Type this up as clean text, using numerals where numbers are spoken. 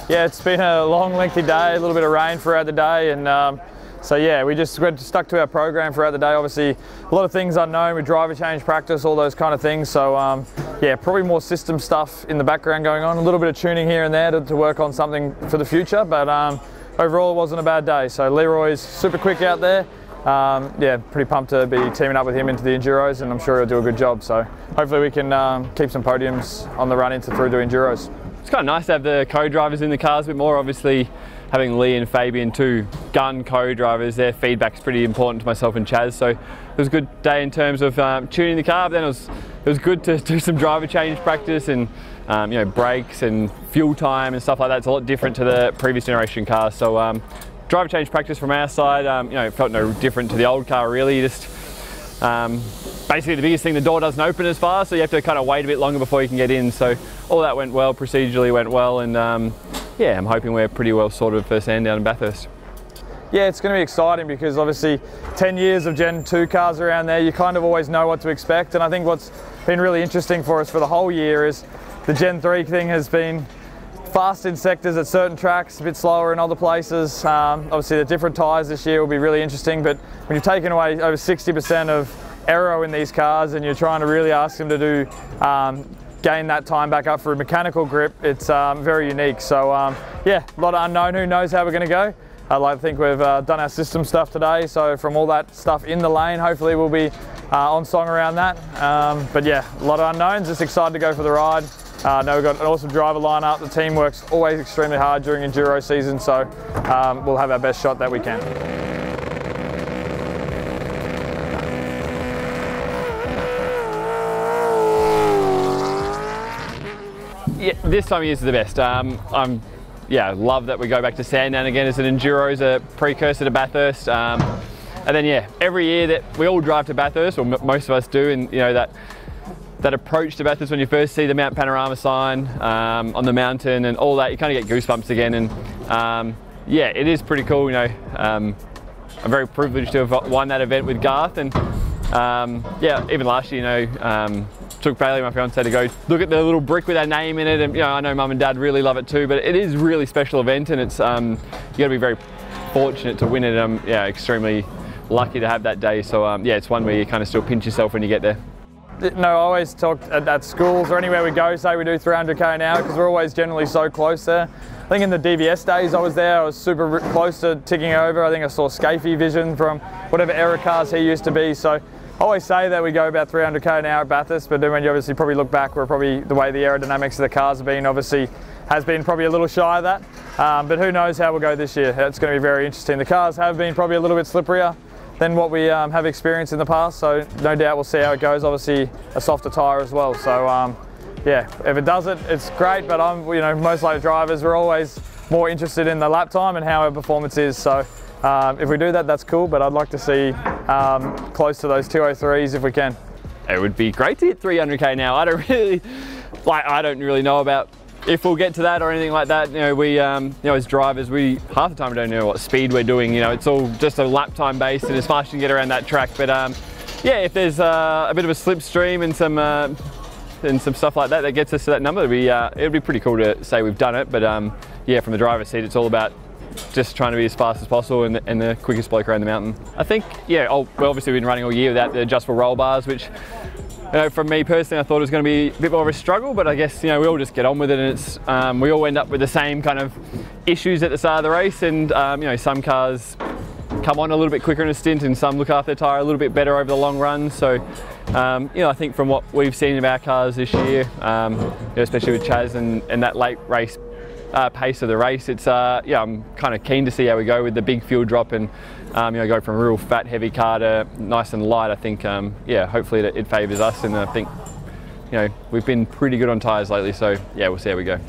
Yeah, it's been a long, lengthy day, a little bit of rain throughout the day, and so yeah, we just went stuck to our program throughout the day. Obviously, a lot of things unknown with driver change practice, all those kind of things. So yeah, probably more system stuff in the background going on, a little bit of tuning here and there to work on something for the future, but overall it wasn't a bad day. So Leroy's super quick out there. Yeah, pretty pumped to be teaming up with him into the Enduros, and I'm sure he'll do a good job. So hopefully we can keep some podiums on the run into through the Enduros. It's kind of nice to have the co-drivers in the cars a bit more. Obviously, having Lee and Fabian, two gun co-drivers, their feedback's pretty important to myself and Chaz. So it was a good day in terms of tuning the car, but then it was good to do some driver change practice and you know, brakes and fuel time and stuff like that. It's a lot different to the previous generation cars. So driver change practice from our side, you know, it felt no different to the old car really. Just basically the biggest thing, the door doesn't open as fast, so you have to kind of wait a bit longer before you can get in. So all that went well, procedurally went well, and yeah, I'm hoping we're pretty well sorted for Sandown and Bathurst. Yeah, it's going to be exciting because obviously 10 years of Gen 2 cars around there, you kind of always know what to expect. And I think what's been really interesting for us for the whole year is the Gen 3 thing has been fast in sectors at certain tracks, a bit slower in other places. Obviously the different tyres this year will be really interesting, but when you've taken away over 60% of aero in these cars and you're trying to really ask them to do gain that time back up for a mechanical grip, it's very unique. So yeah, a lot of unknown, who knows how we're going to go. I'd like to think we've done our system stuff today, so from all that stuff in the lane, hopefully we'll be on song around that. But yeah, a lot of unknowns, just excited to go for the ride. I know we've got an awesome driver lineup. The team works always extremely hard during Enduro season, so we'll have our best shot that we can. Yeah, this time of year is the best. Yeah, love that we go back to Sandown again as an Enduro, as a precursor to Bathurst. And then yeah, every year that we all drive to Bathurst, or most of us do, and you know that approach to Bathurst when you first see the Mount Panorama sign on the mountain and all that, you kind of get goosebumps again. And yeah, it is pretty cool. You know, I'm very privileged to have won that event with Garth, and yeah, even last year, you know, took Bailey, my fiance, to go look at the little brick with our name in it, and you know, I know Mum and Dad really love it too. But it is a really special event, and it's you got to be very fortunate to win it. I'm yeah, extremely lucky to have that day. So yeah, it's one where you kind of still pinch yourself when you get there. No, I always talk at schools or anywhere we go, say we do 300k an hour, because we're always generally so close there. I think in the DVS days I was there, I was super close to ticking over. I think I saw Scafey vision from whatever era cars he used to be. So I always say that we go about 300k an hour at Bathurst, but then when you obviously probably look back, we're probably, the way the aerodynamics of the cars have been, obviously has been probably a little shy of that. But who knows how we'll go this year. It's going to be very interesting. The cars have been probably a little bit slipperier than what we have experienced in the past, so no doubt we'll see how it goes. Obviously a softer tyre as well, so yeah, if it does it, it's great, but you know, most like drivers, we're always more interested in the lap time and how our performance is. So if we do that, that's cool, but I'd like to see close to those 203s if we can. It would be great to hit 300k now. I don't really know about if we'll get to that or anything like that. You know, we you know, as drivers, we half the time we don't know what speed we're doing. You know, it's all just a lap time based and as fast as you can get around that track. But yeah, if there's a bit of a slipstream and some stuff like that that gets us to that number, it'd be pretty cool to say we've done it. But yeah, from the driver's seat, it's all about just trying to be as fast as possible and the quickest bloke around the mountain. I think, yeah, well, obviously we've been running all year without the adjustable roll bars, which, you know, from me personally, I thought it was going to be a bit more of a struggle, but I guess, you know, we all just get on with it, and it's we all end up with the same kind of issues at the start of the race, and you know, some cars come on a little bit quicker in a stint, and some look after their tyre a little bit better over the long run. So, you know, I think from what we've seen of our cars this year, you know, especially with Chaz and that late race pace of the race, it's yeah, I'm kind of keen to see how we go with the big fuel drop and you know, go from a real fat heavy car to nice and light. I think yeah, hopefully it favours us, and I think, you know, we've been pretty good on tyres lately, so yeah, we'll see how we go.